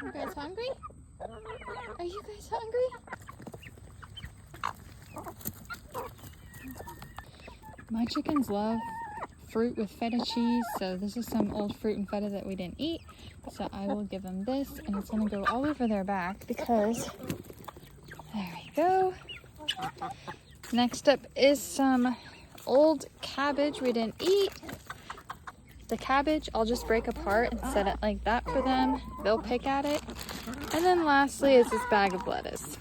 You guys hungry? Are you guys hungry? My chickens love fruit with feta cheese, so this is some old fruit and feta that we didn't eat. So I will give them this, and it's gonna go all over their back because, there we go. Next up is some old cabbage we didn't eat. The cabbage I'll just break apart and set it like that for them. They'll pick at it. And then lastly is this bag of lettuce.